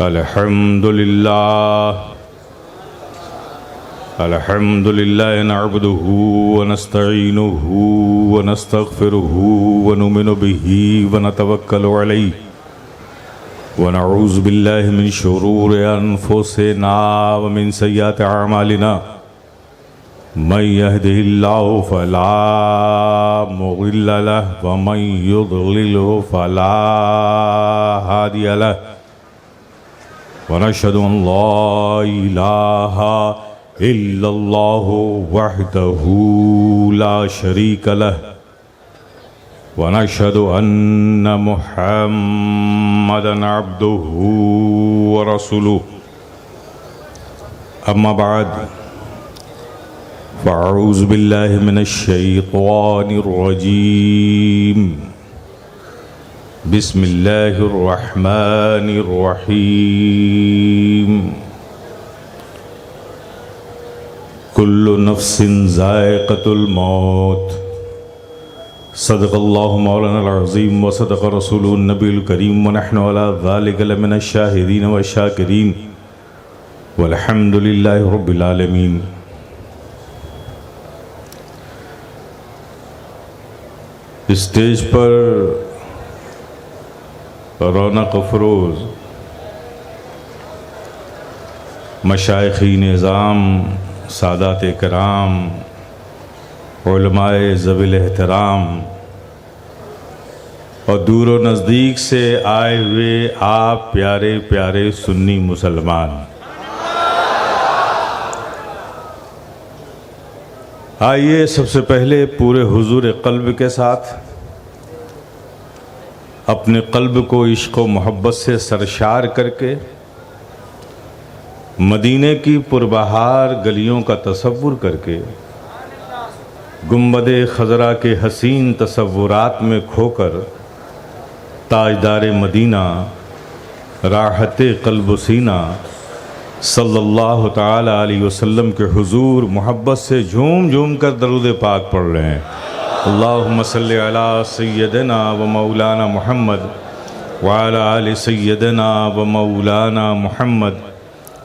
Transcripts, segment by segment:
अल्हम्दुलिल्लाह नअब्दुहु व नस्तईनुहु व नस्तगफिरुहु व नुमिनु बिही व नतवक्कलु अलैहि व नऊज़ु बिल्लाहि मिन शुरूरि अनफुसिना व मिन सय्यिआति अअमालिना मन यहदिहिल्लाहु फला मुदिल्ल लहु व मन युद्लिलहु फला हादिय लहु व नशहदु अन ला इलाहा इल्लल्लाहु वहदहु ला शरीक लहु व नशहदु अन्न मुहम्मदन अब्दुहु व रसूलुहु अम्मा बाद फ़अऊज़ु बिल्लाहि मिनश शैतानिर रजीम बिस्मिल्लाहिर रहमानिर रहीम कुल्लु नफ्सिन ज़ाइक़तुल मौत सदक़ल्लाहु मौलानल अज़ीम व सदक़ रसूलुहुन नबियुल करीम व नहनु अला ज़ालिका लमिनश शाहिदीन व शाकिरीन वल्हम्दुलिल्लाहि रब्बिल आलमीन। स्टेज पर रौनक अफरोज़ मशाइख़-ए निज़ाम, सादात कराम, उलमाए ज़वील एहतराम और दूर व नज़दीक से आए हुए आप प्यारे प्यारे सुन्नी मुसलमान, आइए सबसे पहले पूरे हुजूर क़ल्ब के साथ अपने क़ल्ब को इश्क़ व मोहब्बत से सरशार करके मदीने की पुरबहार गलियों का तसव्वुर करके गुंबद खज़रा के हसीन तसव्वुरात में खोकर ताजदार मदीना राहत क़ल्ब सीना सल्लल्लाहु ताला अलैहि वसल्लम के हुजूर मोहब्बत से झूम झूम कर दरूद पाक पढ़ रहे हैं। अल्लाहुम्मा सल्लि अला सय्यदना व मौलाना मुहम्मद व अला आलि सय्यदना व मौलाना मुहम्मद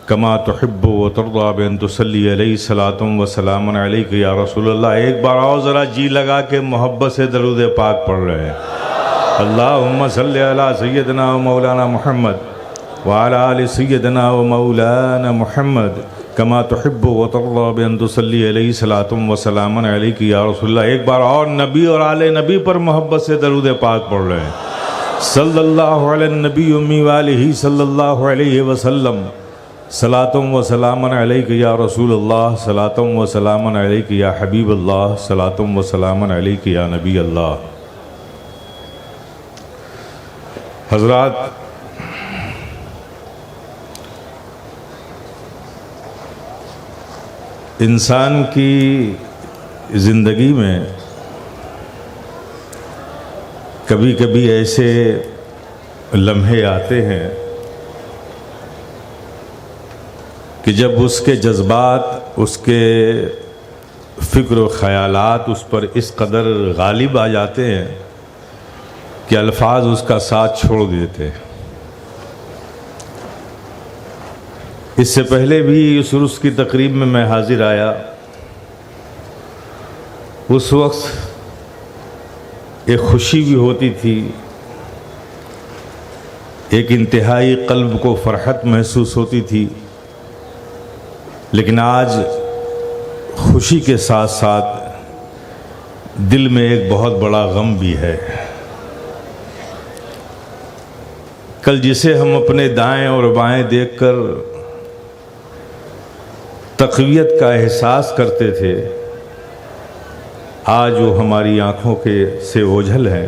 कमा तुहिब्बु व तर्दा बिअन तुसल्ली अलैहि सलातुम व सलामुन अलैका या रसूलल्लाह। एक बार और ज़रा जी लगा के मोहब्बत से दरूद पाक पढ़ रहे हैं। अल्लाहुम्मा सल्लि अला सय्यदना व मौलाना मुहम्मद व अला आलि सय्यदना व मौलाना मुहम्मद कमा तुहिब्बु व तर्दा बिअन तुसल्ली अलैहि सलातुम व सलामुन अलैका या रसूलल्लाह। एक बार और नबी और आले नबी पर मोहब्बत से दरूद पाक पढ़ रहे हैं। सल्लल्लाहु अलैहि नबी उम्मी व आलिही सल्लल्लाहु अलैहि वसल्लम सलातुम व सलामुन अलैका या रसूलल्लाह, सलातुम व सलामुन अलैका या हबीबल्लाह, सलातुम व सलामुन अलैका या नबी अल्लाह। हज़रात, इंसान की ज़िंदगी में कभी कभी ऐसे लम्हे आते हैं कि जब उसके जज्बात, उसके फ़िक्र व ख़यालात उस पर इस कदर गालिब आ जाते हैं कि अल्फाज उसका साथ छोड़ देते हैं। इससे पहले भी उस उर्स की तकरीब में मैं हाजिर आया। उस वक्त एक खुशी भी होती थी, एक इंतहाई क़ल्ब को फ़रहत महसूस होती थी, लेकिन आज खुशी के साथ साथ दिल में एक बहुत बड़ा गम भी है। कल जिसे हम अपने दाएं और बाएं देखकर तक़वियत का एहसास करते थे, आज वो हमारी आँखों के से ओझल है।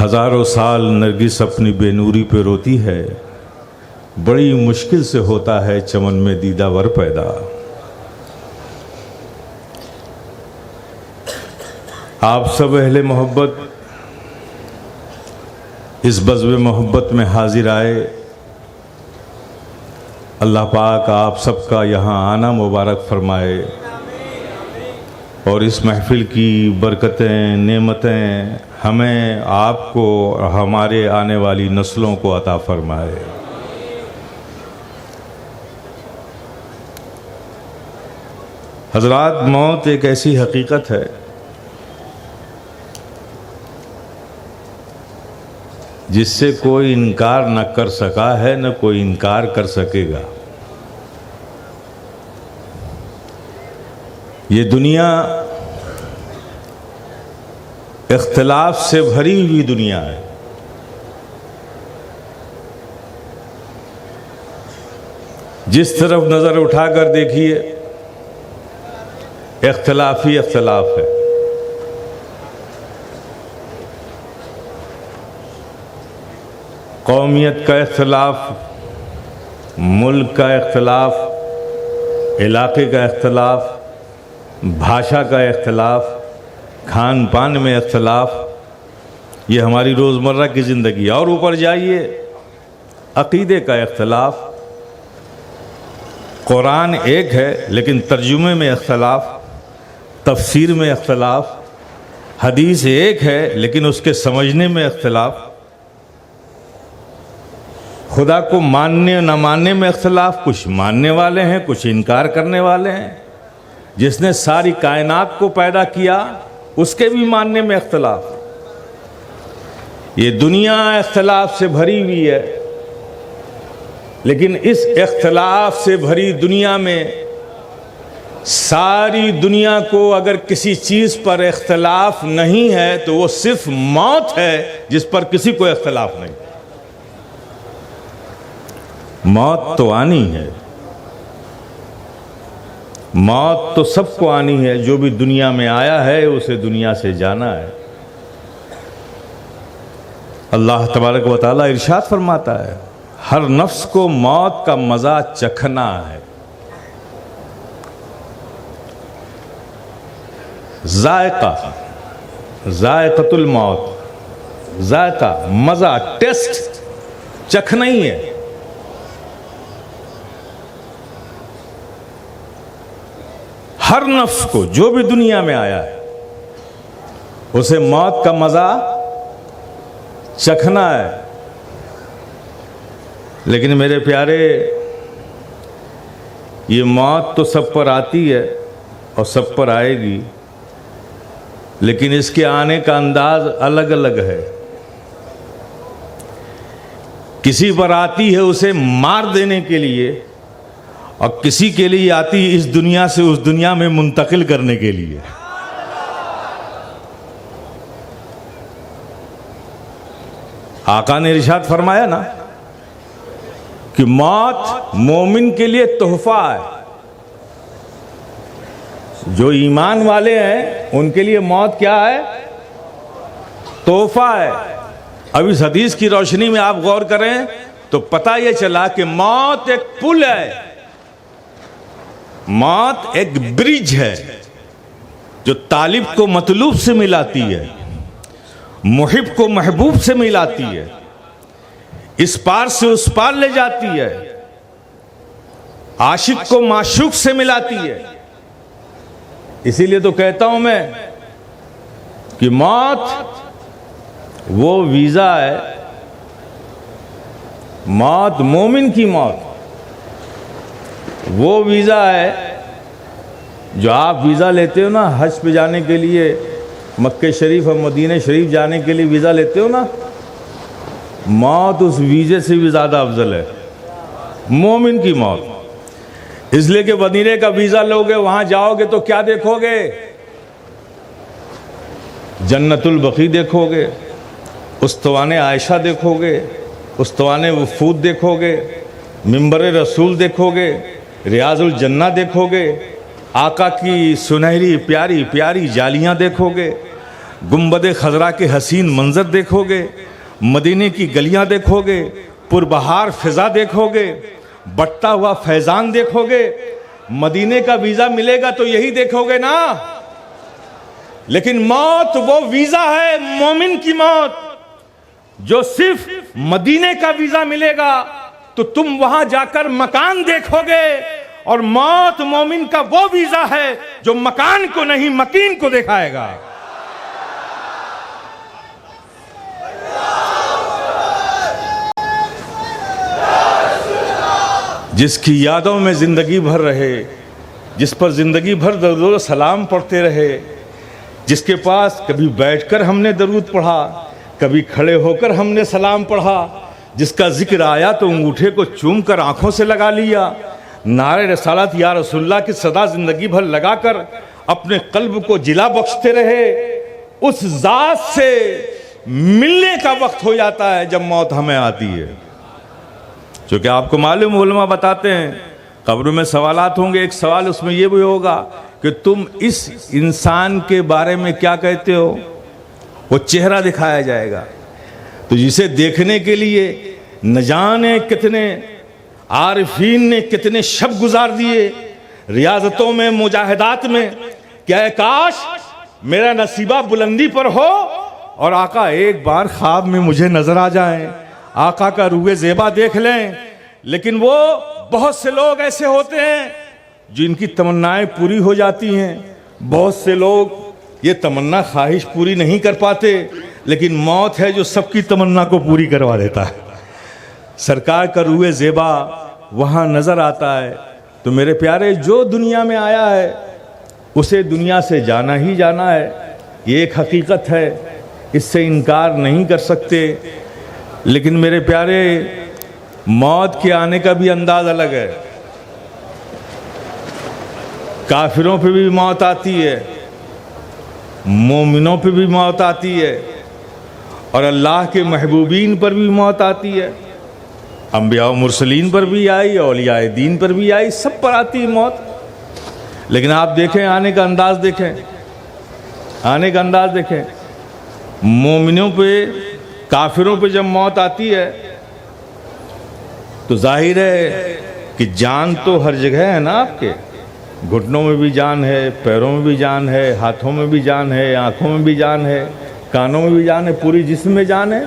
हज़ारों साल नरगिस अपनी बेनूरी पे रोती है, बड़ी मुश्किल से होता है चमन में दीदावर पैदा। आप सब अहले मोहब्बत इस बज़्व मोहब्बत में हाजिर आए। अल्लाह पाक आप सबका यहाँ आना मुबारक फरमाए। और इस महफ़िल की बरकतें, नेमतें हमें, आपको और हमारे आने वाली नस्लों को अता फ़रमाए। हज़रात, मौत एक ऐसी हकीकत है जिससे कोई इनकार न कर सका है, न कोई इनकार कर सकेगा। ये दुनिया इख्तिलाफ से भरी हुई दुनिया है। जिस तरफ नज़र उठाकर देखिए, इख्तिलाफ ही इख्तिलाफ है। कौमियत का इख्तिलाफ, मुल्क का इख्तिलाफ, इलाके का इख्तिलाफ, भाषा का इख्तिलाफ, खान पान में इख्तिलाफ, ये हमारी रोज़मर्रा की ज़िंदगी। और ऊपर जाइए, अक़ीदे का इख्तिलाफ। कुरान एक है लेकिन तर्जुमे में इख्तिलाफ, तफसीर में इख्तिलाफ। हदीस एक है लेकिन उसके समझने में इख्तिलाफ। खुदा को मानने न मानने में इख्तिलाफ। कुछ मानने वाले हैं, कुछ इनकार करने वाले हैं। जिसने सारी कायनात को पैदा किया उसके भी मानने में इख्तिलाफ। ये दुनिया इख्तिलाफ से भरी हुई है, लेकिन इस इख्तिलाफ से भरी दुनिया में सारी दुनिया को अगर किसी चीज़ पर इख्तिलाफ नहीं है तो वो सिर्फ मौत है, जिस पर किसी को इख्तिलाफ नहीं। मौत तो आनी है, मौत तो सबको आनी है। जो भी दुनिया में आया है उसे दुनिया से जाना है। अल्लाह तबारक व तआला इरशाद फरमाता है, हर नफ्स को मौत का मज़ा चखना है। जायका, जायक़तुल मौत, जायका, मज़ा, टेस्ट चखना ही है। हर नफ्स को, जो भी दुनिया में आया है, उसे मौत का मज़ा चखना है। लेकिन मेरे प्यारे, ये मौत तो सब पर आती है और सब पर आएगी, लेकिन इसके आने का अंदाज अलग अलग है। किसी पर आती है उसे मार देने के लिए, और किसी के लिए आती है इस दुनिया से उस दुनिया में मुंतकिल करने के लिए। आका ने इरशाद फरमाया ना कि मौत मोमिन के लिए तोहफा है। जो ईमान वाले हैं उनके लिए मौत क्या है? तोहफा है। अब इस हदीस की रोशनी में आप गौर करें तो पता यह चला कि मौत एक पुल है, मौत एक ब्रिज है जो तालिब को मतलूब से मिलाती है, मुहिब को महबूब से मिलाती है, इस पार से उस पार ले जाती है, आशिक को माशूक से मिलाती है। इसीलिए तो कहता हूं मैं कि मौत वो वीजा है, मौत मोमिन की मौत वो वीज़ा है जो आप वीज़ा लेते हो ना हज पे जाने के लिए, मक्के शरीफ और मदीने शरीफ जाने के लिए वीज़ा लेते हो ना, मौत उस वीज़े से भी ज़्यादा अफजल है, मोमिन की मौत। इसलिए कि मदीने का वीज़ा लोगे, वहाँ जाओगे तो क्या देखोगे? जन्नतुल बकी देखोगे, उस्तवाने आयशा देखोगे, उस्तवाने वफूद देखोगे, मिंबर रसूल देखोगे, रियाजुल जन्ना देखोगे, आका की सुनहरी प्यारी प्यारी जालियां देखोगे, गुंबद खजरा के हसीन मंजर देखोगे, मदीने की गलियां देखोगे, पुरबहार फिजा देखोगे, बटता हुआ फैजान देखोगे। मदीने का वीज़ा मिलेगा तो यही देखोगे ना। लेकिन मौत वो वीज़ा है, मोमिन की मौत, जो सिर्फ मदीने का वीज़ा मिलेगा तो तुम वहां जाकर मकान देखोगे और मौत मोमिन का वो वीजा है जो मकान को नहीं मकीन को दिखाएगा। जिसकी यादों में जिंदगी भर रहे, जिस पर जिंदगी भर दरूद सलाम पढ़ते रहे, जिसके पास कभी बैठकर हमने दरूद पढ़ा, कभी खड़े होकर हमने सलाम पढ़ा, जिसका जिक्र आया तो अंगूठे को चूम कर आंखों से लगा लिया, नारे रसालत या रसूलुल्लाह की सदा जिंदगी भर लगाकर अपने कल्ब को जिला बख्शते रहे, उस जात से मिलने का वक्त हो जाता है जब मौत हमें आती है। क्योंकि आपको मालूम, उलमा बताते हैं कब्र में सवालात होंगे। एक सवाल उसमें यह भी होगा कि तुम इस इंसान के बारे में क्या कहते हो, वो चेहरा दिखाया जाएगा। तो जिसे देखने के लिए न जाने कितने आरिफीन ने कितने शब गुजार दिए रियाजतों में, मुजाहिदात में, क्या काश मेरा नसीबा बुलंदी पर हो और आका एक बार ख्वाब में मुझे नजर आ जाएं, आका का रूए ज़ेबा देख लें। लेकिन वो बहुत से लोग ऐसे होते हैं जिनकी तमन्नाएं पूरी हो जाती हैं, बहुत से लोग ये तमन्ना ख्वाहिश पूरी नहीं कर पाते, लेकिन मौत है जो सबकी तमन्ना को पूरी करवा देता है। सरकार का रूए ज़ेबा वहाँ नज़र आता है। तो मेरे प्यारे, जो दुनिया में आया है उसे दुनिया से जाना ही जाना है, ये एक हकीकत है, इससे इनकार नहीं कर सकते। लेकिन मेरे प्यारे, मौत के आने का भी अंदाज अलग है। काफिरों पे भी मौत आती है, मोमिनों पे भी मौत आती है, और अल्लाह के महबूबीन पर भी मौत आती है। अंबिया और मुरसलीन पर भी आई, औलियाए दीन पर भी आई, सब पर आती है मौत। लेकिन आप देखें आने का अंदाज, देखें आने का अंदाज देखें। मोमिनों पे, काफिरों पे जब मौत आती है तो जाहिर है कि जान तो हर जगह है ना, आपके घुटनों में भी जान है, पैरों में भी जान है, हाथों में भी जान है, आंखों में भी जान है, कानों में भी जान है, पूरी जिस्म में जान है।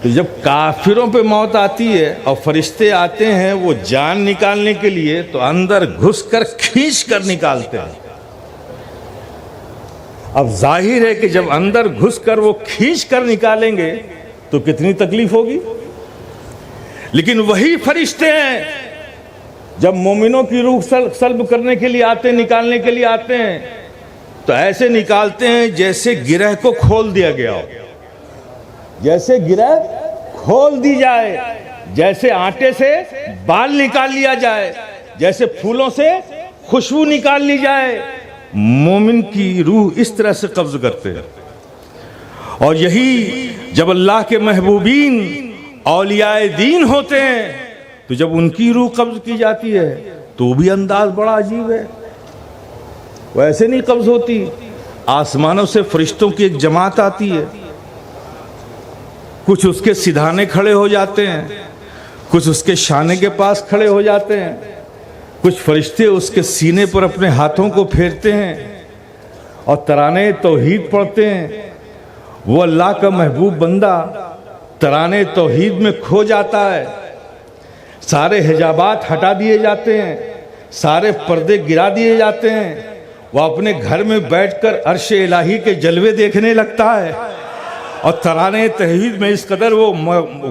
तो जब काफिरों पे मौत आती है और फरिश्ते आते हैं वो जान निकालने के लिए, तो अंदर घुसकर खींच कर निकालते हैं। अब जाहिर है कि जब अंदर घुसकर वो खींच कर निकालेंगे तो कितनी तकलीफ होगी। लेकिन वही फरिश्ते हैं जब मोमिनों की रूह सल्ब करने के लिए आते, निकालने के लिए आते हैं, तो ऐसे निकालते हैं जैसे गिरह को खोल दिया गया हो, जैसे गिरह खोल दी जाए, जैसे आटे से बाल निकाल लिया जाए, जैसे फूलों से खुशबू निकाल ली जाए। मोमिन की रूह इस तरह से कब्ज करते हैं। और यही जब अल्लाह के महबूबीन औलियाए दीन होते हैं, तो जब उनकी रूह कब्ज की जाती है तो भी अंदाज बड़ा अजीब है। वैसे नहीं कब्ज होती, आसमानों से फरिश्तों की एक जमात आती है, कुछ उसके सिधाने खड़े हो जाते हैं, कुछ उसके शाने के पास खड़े हो जाते हैं, कुछ फरिश्ते उसके सीने पर अपने हाथों को फेरते हैं और तराने तौहीद पढ़ते हैं। वो अल्लाह का महबूब बंदा तराने तौहीद में खो जाता है, सारे हिजाबात हटा दिए जाते हैं, सारे पर्दे गिरा दिए जाते हैं, वह अपने घर में बैठकर अर्श इलाही के जलवे देखने लगता है और तराने तौहीद में इस कदर वो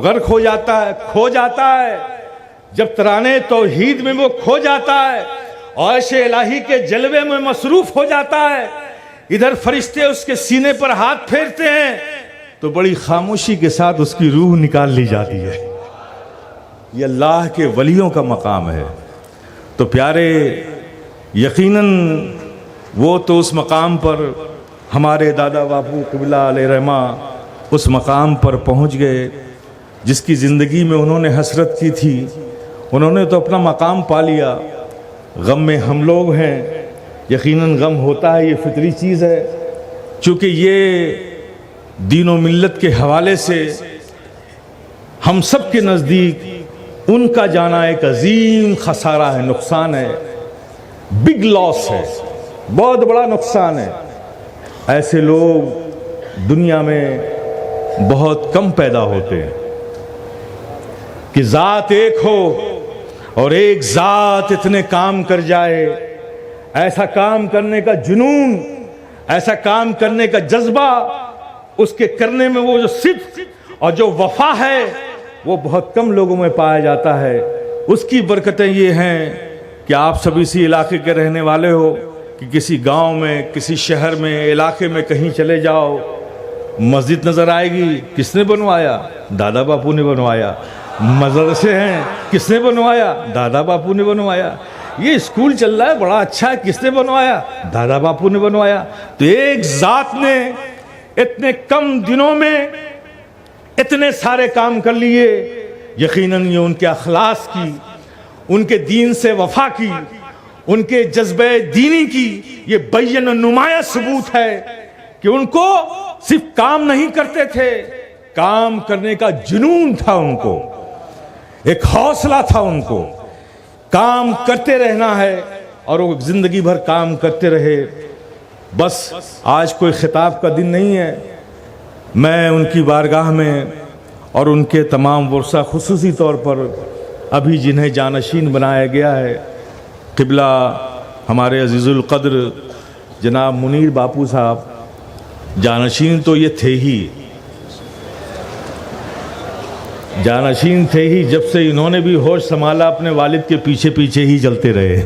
गर्क हो जाता है, खो जाता है। जब तराने तौहीद में वो खो जाता है और अर्श इलाही के जलवे में मसरूफ हो जाता है, इधर फरिश्ते उसके सीने पर हाथ फेरते हैं, तो बड़ी खामोशी के साथ उसकी रूह निकाल ली जाती है। ये अल्लाह के वलियों का मकाम है। तो प्यारे, यकीनन वो तो उस मकाम पर, हमारे दादा बापू क़िबला अलैहिर्रहमा उस मकाम पर पहुँच गए जिसकी ज़िंदगी में उन्होंने हसरत की थी। उन्होंने तो अपना मकाम पा लिया। गम में हम लोग हैं, यकीनन गम होता है, ये फितरी चीज़ है। चूँकि ये दीन व मिल्लत के हवाले से हम सब के नज़दीक उनका जाना एक अजीम खसारा है, नुकसान है, बिग लॉस है, बहुत बड़ा नुकसान है। ऐसे लोग दुनिया में बहुत कम पैदा होते हैं कि ज़ात एक हो, और एक ज़ात इतने काम कर जाए, ऐसा काम करने का जुनून, ऐसा काम करने का जज्बा, उसके करने में वो जो सिद्क़ और जो वफा है वो बहुत कम लोगों में पाया जाता है। उसकी बरकतें ये हैं कि आप सभी इसी इलाके के रहने वाले हो कि किसी गांव में, किसी शहर में, इलाके में कहीं चले जाओ, मस्जिद नज़र आएगी, किसने बनवाया? दादा बापू ने बनवाया। मदरसे हैं, किसने बनवाया? दादा बापू ने बनवाया। ये स्कूल चल रहा है, बड़ा अच्छा है, किसने बनवाया? दादा बापू ने बनवाया। तो एक ज़ात ने इतने कम दिनों में इतने सारे काम कर लिए। यकीनन ये उनके अखलास की, उनके दीन से वफा की, उनके जज्बे दीनी की ये बैन नुमाया सबूत है कि उनको सिर्फ काम नहीं करते थे, काम करने का जुनून था उनको, एक हौसला था उनको, काम करते रहना है और वो जिंदगी भर काम करते रहे। बस आज कोई खिताब का दिन नहीं है, मैं उनकी बारगाह में और उनके तमाम वर्सा खुसूसी तौर पर अभी जिन्हें जानशीन बनाया गया है, क़िबला हमारे अज़ीज़ुल क़द्र जनाब मुनीर बापू साहब, जानशीन तो ये थे ही, जानशीन थे ही, जब से इन्होंने भी होश संभाला अपने वालिद के पीछे पीछे ही चलते रहे।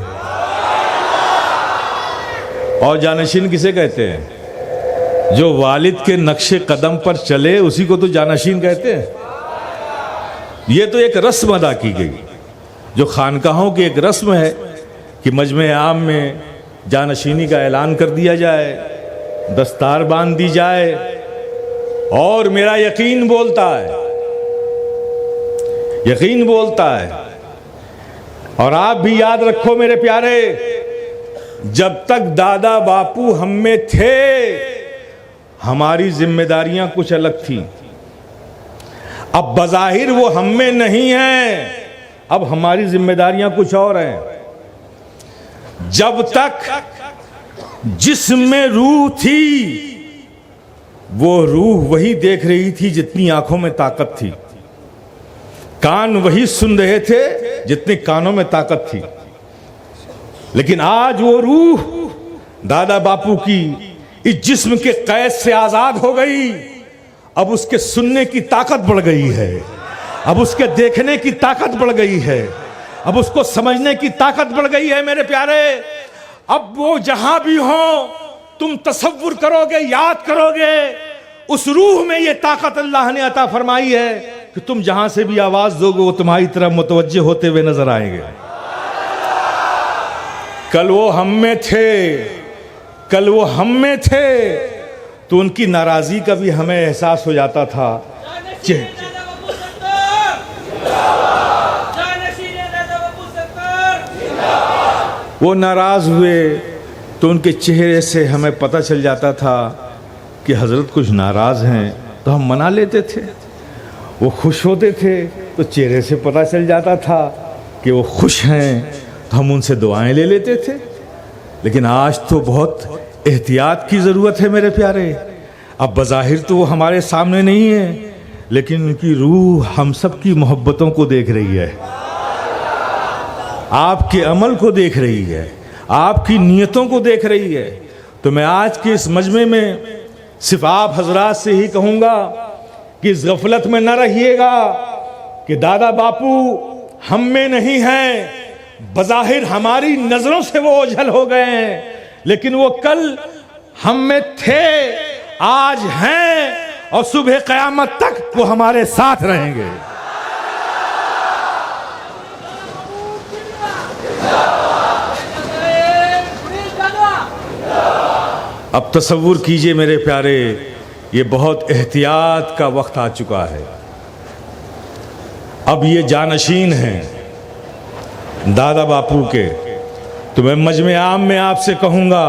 और जानशीन किसे कहते हैं? जो वालिद के नक्शे कदम पर चले उसी को तो जानशीन कहते हैं। ये तो एक रस्म अदा की गई, जो खानकाहों की एक रस्म है कि मजमे आम में जानशीनी का ऐलान कर दिया जाए, दस्तार बांध दी जाए। और मेरा यकीन बोलता है, यकीन बोलता है, और आप भी याद रखो मेरे प्यारे, जब तक दादा बापू हम में थे हमारी जिम्मेदारियां कुछ अलग थी। अब बज़ाहिर वो हम में नहीं है, अब हमारी जिम्मेदारियां कुछ और हैं। जब तक जिसमें रूह थी वो रूह वही देख रही थी जितनी आंखों में ताकत थी, कान वही सुन रहे थे जितने कानों में ताकत थी। लेकिन आज वो रूह दादा बापू की इस जिस्म के कैद से आजाद हो गई। अब उसके सुनने की ताकत बढ़ गई है, अब उसके देखने की ताकत बढ़ गई है, अब उसको समझने की ताकत बढ़ गई है। मेरे प्यारे, अब वो जहां भी हो तुम तसव्वुर करोगे, याद करोगे, उस रूह में ये ताकत अल्लाह ने अता फरमाई है कि तुम जहां से भी आवाज दोगे वो तुम्हारी तरफ मुतवज्जे होते हुए नजर आएंगे। कल वो हम में थे, कल वो हम में थे तो उनकी नाराजगी का भी हमें एहसास हो जाता था। वो नाराज हुए तो उनके चेहरे से हमें पता चल जाता था कि हजरत कुछ नाराज हैं, तो हम मना लेते थे। वो खुश होते थे तो चेहरे से पता चल जाता था कि वो खुश हैं, तो हम उनसे दुआएं ले लेते थे। लेकिन आज तो बहुत एहतियात की ज़रूरत है मेरे प्यारे। अब बज़ाहिर तो वो हमारे सामने नहीं है, लेकिन उनकी रूह हम सब की मोहब्बतों को देख रही है, आपके अमल को देख रही है, आपकी नीयतों को देख रही है। तो मैं आज के इस मजमे में सिर्फ आप हजरात से ही कहूँगा कि इस गफलत में न रहिएगा कि दादा बापू हम में नहीं हैं। बज़ाहिर हमारी नज़रों से वो ओझल हो गए हैं, लेकिन वो कल हम में थे, आज हैं, और सुबह क़यामत तक वो हमारे साथ रहेंगे। अब तसव्वुर कीजिए मेरे प्यारे, ये बहुत एहतियात का वक्त आ चुका है। अब ये जानशीन हैं दादा बापू के, तो मैं मजमे आम में आपसे कहूँगा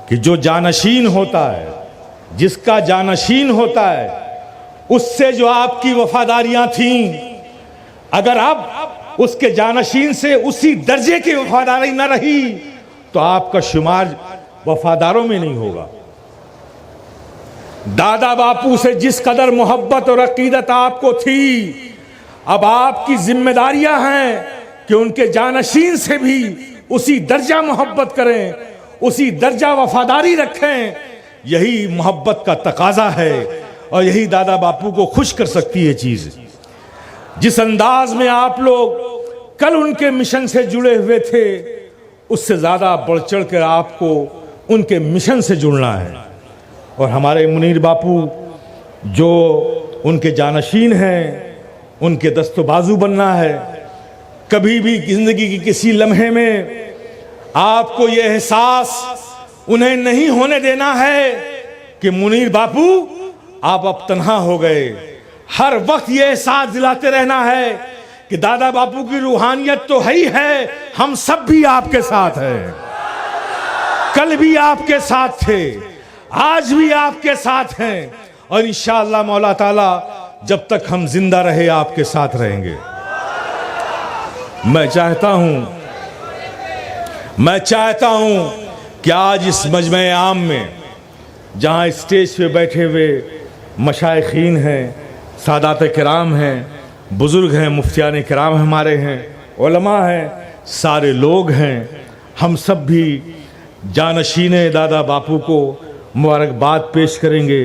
कि जो जानशीन होता है, जिसका जानशीन होता है, उससे जो आपकी वफादारियाँ थीं, अगर अब उसके जानशीन से उसी दर्जे की वफादारी न रही तो आपका शुमार वफादारों में नहीं होगा। दादा बापू से जिस कदर मोहब्बत और अकीदत आपको थी, अब आपकी जिम्मेदारियां हैं कि उनके जानशीन से भी उसी दर्जा मोहब्बत करें, उसी दर्जा वफादारी रखें। यही मोहब्बत का तकाजा है और यही दादा बापू को खुश कर सकती है चीज। जिस अंदाज में आप लोग कल उनके मिशन से जुड़े हुए थे, उससे ज्यादा बढ़ चढ़ कर आपको उनके मिशन से जुड़ना है। और हमारे मुनीर बापू जो उनके जानशीन हैं, उनके दस्तो बाजू बनना है। कभी भी जिंदगी की किसी लम्हे में आपको यह एहसास उन्हें नहीं होने देना है कि मुनीर बापू आप अब तन्हा हो गए। हर वक्त यह एहसास दिलाते रहना है कि दादा बापू की रूहानियत तो है ही है, हम सब भी आपके साथ हैं। कल भी आपके साथ थे, आज भी आपके साथ हैं और इंशाअल्लाह मौला ताला जब तक हम जिंदा रहे आपके साथ रहेंगे। मैं चाहता हूं कि आज इस मजमे आम में जहां स्टेज पे बैठे हुए मशाइखीन हैं, सादात किराम हैं, बुजुर्ग हैं, मुफ्तियान किराम हमारे हैं, उलमा हैं, सारे लोग हैं, हम सब भी जानशीन दादा बापू को मुबारकबाद पेश करेंगे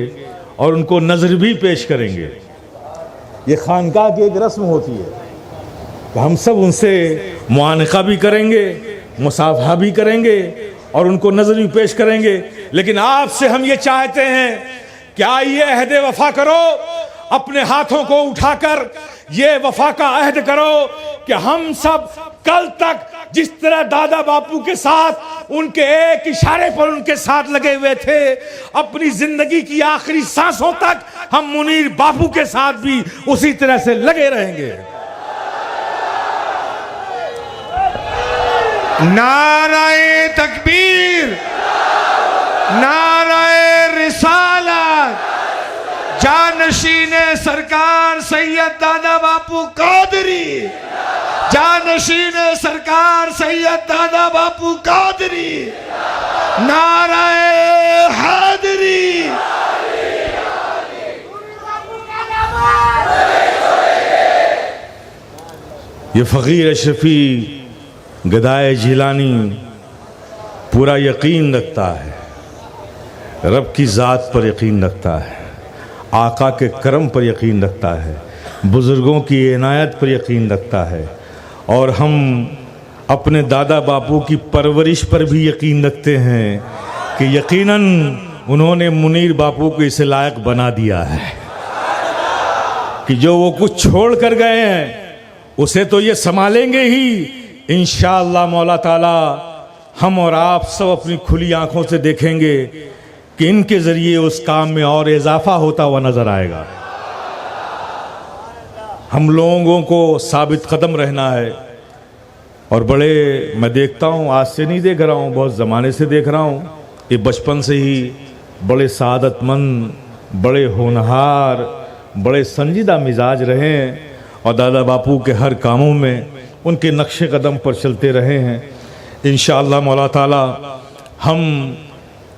और उनको नज़र भी पेश करेंगे। ये खानकाह की एक रस्म होती है कि हम सब उनसे मुआनका भी करेंगे, मुसाफहा भी करेंगे और उनको नज़र भी पेश करेंगे। लेकिन आपसे हम ये चाहते हैं कि आइए अहद वफा करो, अपने हाथों को उठाकर ये वफा का अहद करो कि हम सब कल तक जिस तरह दादा बापू के साथ उनके एक इशारे पर उनके साथ लगे हुए थे, अपनी जिंदगी की आखिरी सांसों तक हम मुनीर बापू के साथ भी उसी तरह से लगे रहेंगे। नाराए तकबीर, नाराए रिसालत, जानशीन सरकार सैयद दादा बापू कादरी, जानशीन सरकार सैयद दादा बापू कादरी, नाराए हैदरी। ये फकीर अशरफी गदाए जिलानी पूरा यकीन रखता है, रब की ज़ात पर यकीन रखता है, आका के करम पर यकीन रखता है, बुज़ुर्गों की इनायत पर यकीन रखता है और हम अपने दादा बापू की परवरिश पर भी यकीन रखते हैं कि यकीनन उन्होंने मुनीर बापू को इस लायक बना दिया है कि जो वो कुछ छोड़ कर गए हैं उसे तो ये संभालेंगे ही। इंशाअल्लाह मौला ताला हम और आप सब अपनी खुली आंखों से देखेंगे कि इनके ज़रिए उस काम में और इजाफा होता हुआ नज़र आएगा। हम लोगों को साबित कदम रहना है और बड़े, मैं देखता हूँ, आज से नहीं देख रहा हूँ, बहुत ज़माने से देख रहा हूँ, ये बचपन से ही बड़े सादतमंद, बड़े होनहार, बड़े संजीदा मिजाज रहे हैं और दादा बापू के हर कामों में उनके नक्शे कदम पर चलते रहे हैं। इंशाअल्लाह मौला ताला हम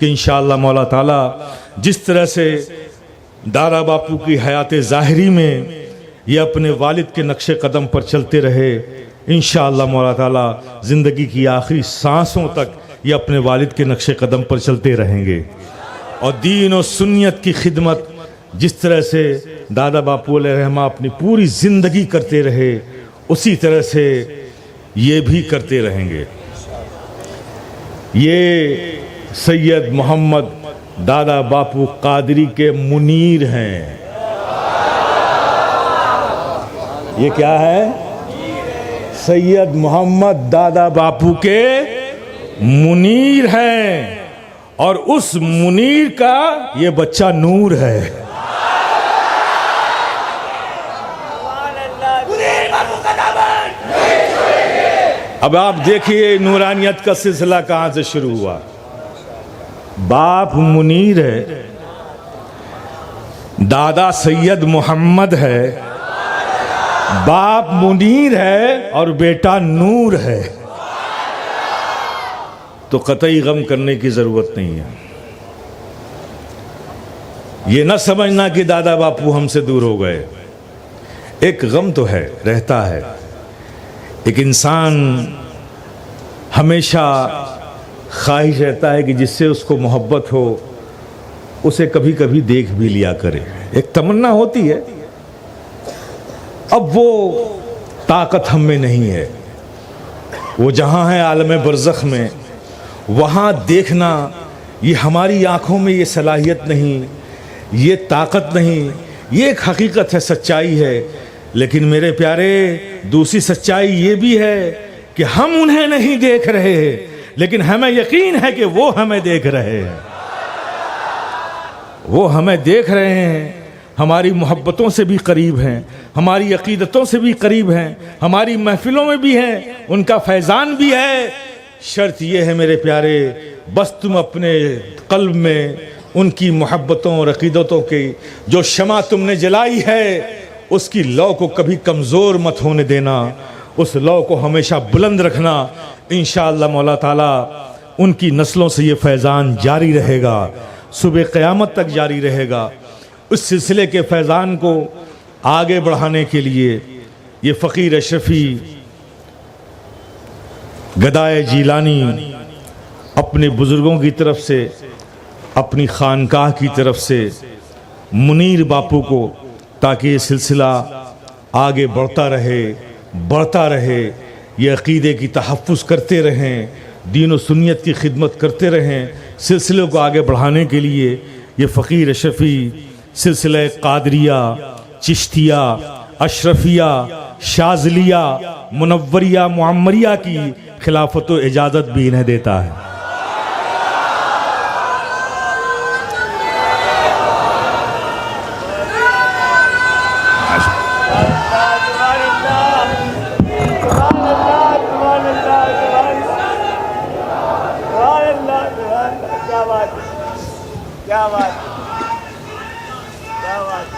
कि इंशाअल्लाह मौला ताला जिस तरह से दादा बापू की हयात ज़ाहिरी में ये अपने वालिद के नक्शे कदम पर चलते रहे, इंशाअल्लाह मौला ताला ज़िंदगी की आखिरी सांसों तक ये अपने वालिद के नक्शे कदम पर चलते रहेंगे और दीन और सुन्नियत की खिदमत जिस तरह से दादा बापू रहमा अपनी पूरी ज़िंदगी करते रहे, उसी तरह से ये भी करते रहेंगे। ये सैयद मोहम्मद दादा बापू कादरी के मुनीर हैं। ये क्या है? सैयद मोहम्मद दादा बापू के मुनीर हैं और उस मुनीर का ये बच्चा नूर है। अब आप देखिए नूरानियत का सिलसिला कहां से शुरू हुआ। बाप मुनीर है, दादा सैयद मोहम्मद है, बाप मुनीर है और बेटा नूर है, तो कतई गम करने की ज़रूरत नहीं है। ये न समझना कि दादा बापू हमसे दूर हो गए। एक गम तो है, रहता है। एक इंसान हमेशा ख्वाहिश रहता है कि जिससे उसको मोहब्बत हो उसे कभी कभी देख भी लिया करे। एक तमन्ना होती है। अब वो ताकत हम में नहीं है। वो जहाँ है आलम बरज़ख में, वहाँ देखना ये हमारी आँखों में ये सलाहियत नहीं, ये ताकत नहीं, ये एक हकीकत है, सच्चाई है। लेकिन मेरे प्यारे, दूसरी सच्चाई ये भी है कि हम उन्हें नहीं देख रहे हैं, लेकिन हमें यकीन है कि वो हमें देख रहे हैं। वो हमें देख रहे हैं, हमारी मोहब्बतों से भी करीब हैं, हमारी अकीदतों से भी करीब हैं, हमारी महफिलों में भी हैं, उनका फैज़ान भी है। शर्त यह है मेरे प्यारे, बस तुम अपने क़ल्ब में उनकी मोहब्बतों और अकीदतों की जो शमा तुमने जलाई है, उसकी लौ को कभी कमज़ोर मत होने देना, उस लौ को हमेशा बुलंद रखना। इंशाअल्लाह मौला ताला उनकी नस्लों से ये फैज़ान जारी रहेगा, सुबह क़यामत तक जारी रहेगा। उस सिलसिले के फैज़ान को आगे बढ़ाने के लिए ये फ़कीर अशरफ़ी गदाए जीलानी अपने बुज़ुर्गों की तरफ से, अपनी खानकाह की तरफ से मुनीर बापू को, ताकि ये सिलसिला आगे बढ़ता रहे, ये अक़ीदे की तहफ़्फ़ुज़ करते रहें, दीन व सुन्नियत की खिदमत करते रहें। सिलसिले को आगे बढ़ाने के लिए ये फ़कीर अशरफ़ी सिलसिला क़ादरिया, चिश्तिया, अशरफिया, शाज़लिया, मुनव्वरिया, मुअम्मरिया की खिलाफत व इजाज़त भी इन्हें देता है। क्या बात, क्या बात।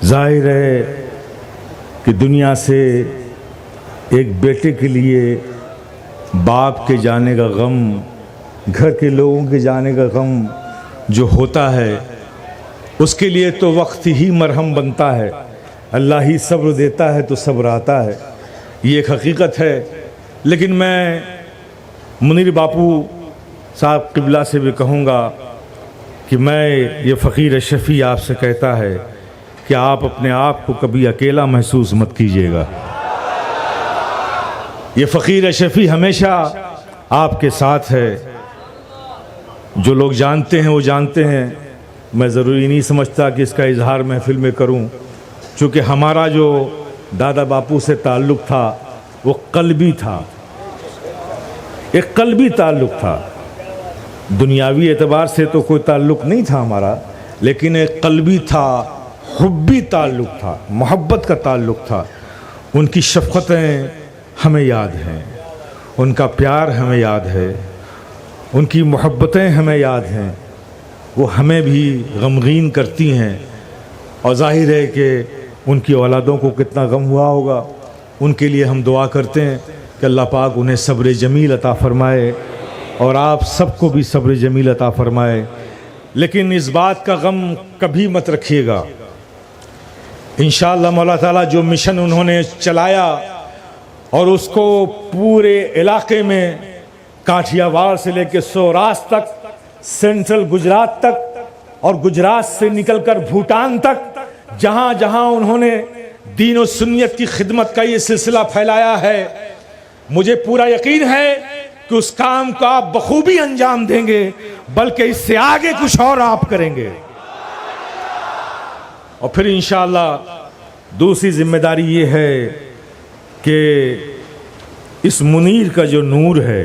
ज़ाहिर है कि दुनिया से एक बेटे के लिए बाप के जाने का गम, घर के लोगों के जाने का गम जो होता है, उसके लिए तो वक्त ही मरहम बनता है। अल्लाह ही सब्र देता है तो सब्र आता है, ये एक हकीकत है। लेकिन मैं मुनीर बापू साहब क़िबला से भी कहूँगा कि मैं ये फ़कीर अशरफ़ी आपसे कहता है कि आप अपने आप को कभी अकेला महसूस मत कीजिएगा। ये फ़कीर अशरफ़ी हमेशा आपके साथ है। जो लोग जानते हैं वो जानते हैं, मैं ज़रूरी नहीं समझता कि इसका इजहार महफिल में करूं, चूँकि हमारा जो दादा बापू से ताल्लुक़ था वो क़ल्बी था, एक क़ल्बी ताल्लुक़ था। दुनियावी एतबार से तो कोई ताल्लुक़ नहीं था हमारा, लेकिन एक क़ल्बी था, हुब्बी ताल्लुक़ था, मोहब्बत का ताल्लुक़ था। उनकी शफ़क़तें हमें याद हैं, उनका प्यार हमें याद है, उनकी मोहब्बतें हमें याद हैं। वो हमें भी गमगीन करती हैं, और ज़ाहिर है कि उनकी औलादों को कितना गम हुआ होगा। उनके लिए हम दुआ करते हैं कि अल्लाह पाक उन्हें सब्र जमील अता फ़रमाए, और आप सबको भी सब्र जमील अता फ़रमाए। लेकिन इस बात का गम कभी मत रखिएगा, इंशाअल्लाह मौला ताला जो मिशन उन्होंने चलाया और उसको पूरे इलाके में, काठियावाड़ से लेकर सौराष्ट्र तक, सेंट्रल गुजरात तक, और गुजरात से निकलकर भूटान तक, जहाँ जहाँ उन्होंने दीन और सुन्नियत की खिदमत का ये सिलसिला फैलाया है, मुझे पूरा यकीन है कि उस काम को आप बखूबी अंजाम देंगे, बल्कि इससे आगे कुछ और आप करेंगे। और फिर इंशाअल्लाह दूसरी जिम्मेदारी ये है कि इस मुनीर का जो नूर है,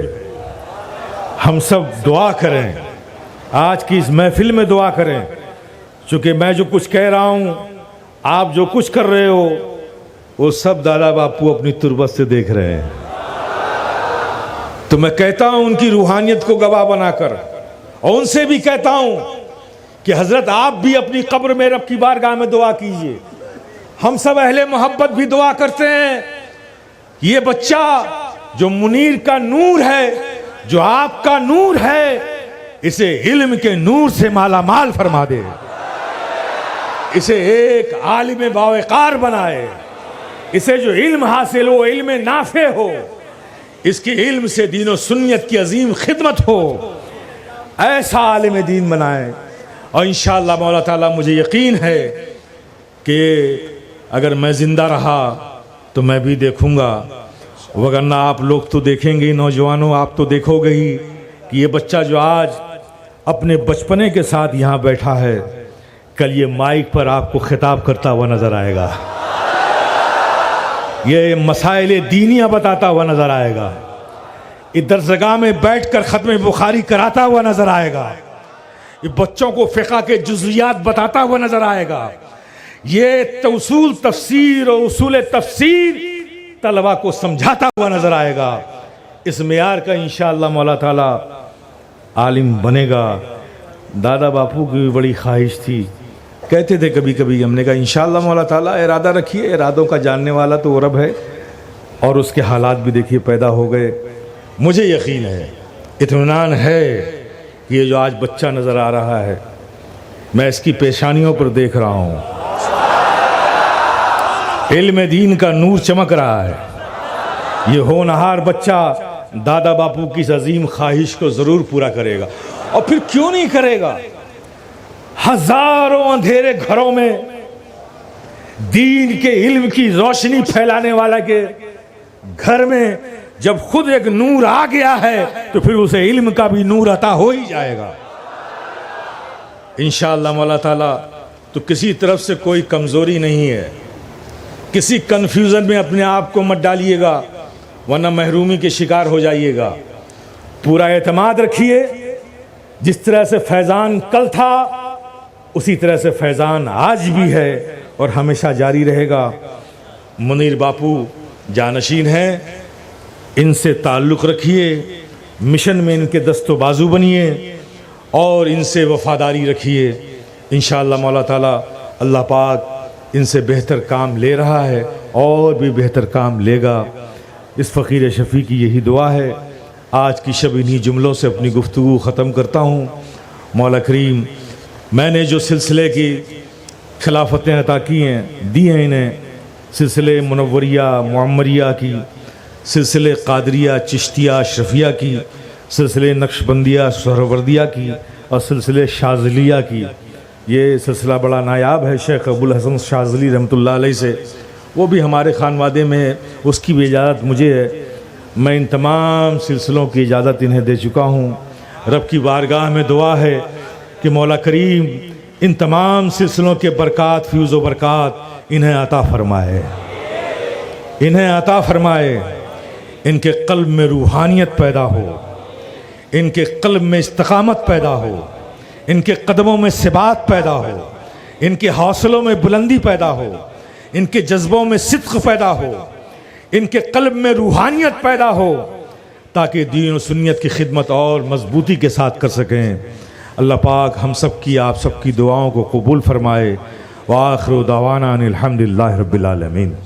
हम सब दुआ करें, आज की इस महफिल में दुआ करें। चूँकि मैं जो कुछ कह रहा हूँ, आप जो कुछ कर रहे हो, वो सब दादा बापू अपनी तुरबत से देख रहे हैं। तो मैं कहता हूँ उनकी रूहानियत को गवाह बनाकर, और उनसे भी कहता हूं कि हजरत आप भी अपनी कब्र में रब की बारगाह में दुआ कीजिए। हम सब अहले मोहब्बत भी दुआ करते हैं, ये बच्चा जो मुनीर का नूर है, जो आपका नूर है, इसे इल्म के नूर से माला माल फरमा दे, इसे एक आलिम बावकार बनाए, इसे जो इल्म हासिल हो, इल्म नाफे हो, इसके इल्म से दीन सुन्नत की अजीम खिदमत हो, ऐसा आलिम दीन बनाए। और इंशाअल्लाह मौला ताला मुझे यकीन है कि अगर मैं ज़िंदा रहा तो मैं भी देखूंगा, वगरना आप लोग तो देखेंगे ही, नौजवानों आप तो देखोगे ही कि ये बच्चा जो आज अपने बचपने के साथ यहाँ बैठा है, कल ये माइक पर आपको खिताब करता हुआ नजर आएगा, ये मसाइल दीनिया बताता हुआ नजर आएगा, इधर जगह में बैठकर खत्म बुखारी कराता हुआ नजर आएगा, ये बच्चों को फ़िक़्ह के जुज़ियात बताता हुआ नजर आएगा, ये उसूल तफसीर और उसूल तफसीर तलबा को समझाता हुआ नजर आएगा। इस मेयार का इंशाअल्लाह मौला ताला आलिम बनेगा। दादा बापू की भी बड़ी ख्वाहिश थी, कहते थे कभी कभी, हमने कहा इंशाअल्लाह मौला ताला इरादा रखिए, इरादों का जानने वाला तो रब है, और उसके हालात भी देखिए पैदा हो गए। मुझे यकीन है, इत्मीनान है कि ये जो आज बच्चा नज़र आ रहा है, मैं इसकी पेशानियों पर देख रहा हूँ, इल्म दीन का नूर चमक रहा है। ये होनहार बच्चा दादा बापू की इस अजीम ख्वाहिश को ज़रूर पूरा करेगा। और फिर क्यों नहीं करेगा? हजारों अंधेरे घरों में दीन के इल्म की रोशनी फैलाने वाला के घर में जब खुद एक नूर आ गया है तो फिर उसे इल्म का भी नूर अता हो ही जाएगा इंशाअल्लाह मौला ताला। तो किसी तरफ से कोई कमज़ोरी नहीं है, किसी कन्फ्यूज़न में अपने आप को मत डालिएगा, वरना महरूमी के शिकार हो जाइएगा। पूरा एतमाद रखिए, जिस तरह से फैज़ान कल था उसी तरह से फैज़ान आज भी है और हमेशा जारी रहेगा। मुनीर बापू जानशीन हैं, इनसे ताल्लुक़ रखिए, मिशन में इनके दस्तो बाजू बनिए और इनसे वफ़ादारी रखिए। इंशाअल्लाह मौला ताला अल्लाह पाक इनसे बेहतर काम ले रहा है और भी बेहतर काम लेगा। इस फ़कीर शफ़ी की यही दुआ है। आज की शब इन्हीं जुमलों से अपनी गुफ्तगू ख़त्म करता हूँ। मौला करीम मैंने जो सिलसिले की खिलाफतें अता की हैं, दी हैं इन्हें, सिलसिले मुनव्वरिया मुअम्मरिया की, सिलसिले क़ादरिया चिश्तिया अशरफिया की, सिलसिले नक्शबंदिया सोहरवर्दिया की और सिलसिले शाज़लिया की। ये सिलसिला बड़ा नायाब है शेख अबुल हसन शाज़ली रहमतुल्लाह अलैह से, वो भी हमारे खानवादे में है, उसकी भी इजाज़त मुझे है। मैं इन तमाम सिलसिलों की इजाज़त इन्हें दे चुका हूँ। रब की बारगाह में दुआ है कि मौला करीम इन तमाम सिलसिलों के बरक़ात फ़्यूज़ व बरक़ात इन्हें अता फ़रमाए, इन्हें अता फ़रमाए। इनके क़ल्ब में रूहानियत पैदा हो, इनके क़ल्ब में इस्तिक़ामत पैदा हो, इनके कदमों में सिबात पैदा हो, इनके हौसलों में बुलंदी पैदा हो, इनके जज्बों में सिद्क़ पैदा हो, इनके क़ल्ब में रूहानियत पैदा हो, ताकि दीन और सुन्नत की खिदमत और मजबूती के साथ कर सकें। अल्लाह पाक हम सब की, आप सब की दुआओं को कबूल फ़रमाए। व आखिरु दावाना अनिल हम्दुलिल्लाहि रब्बिल आलमीन।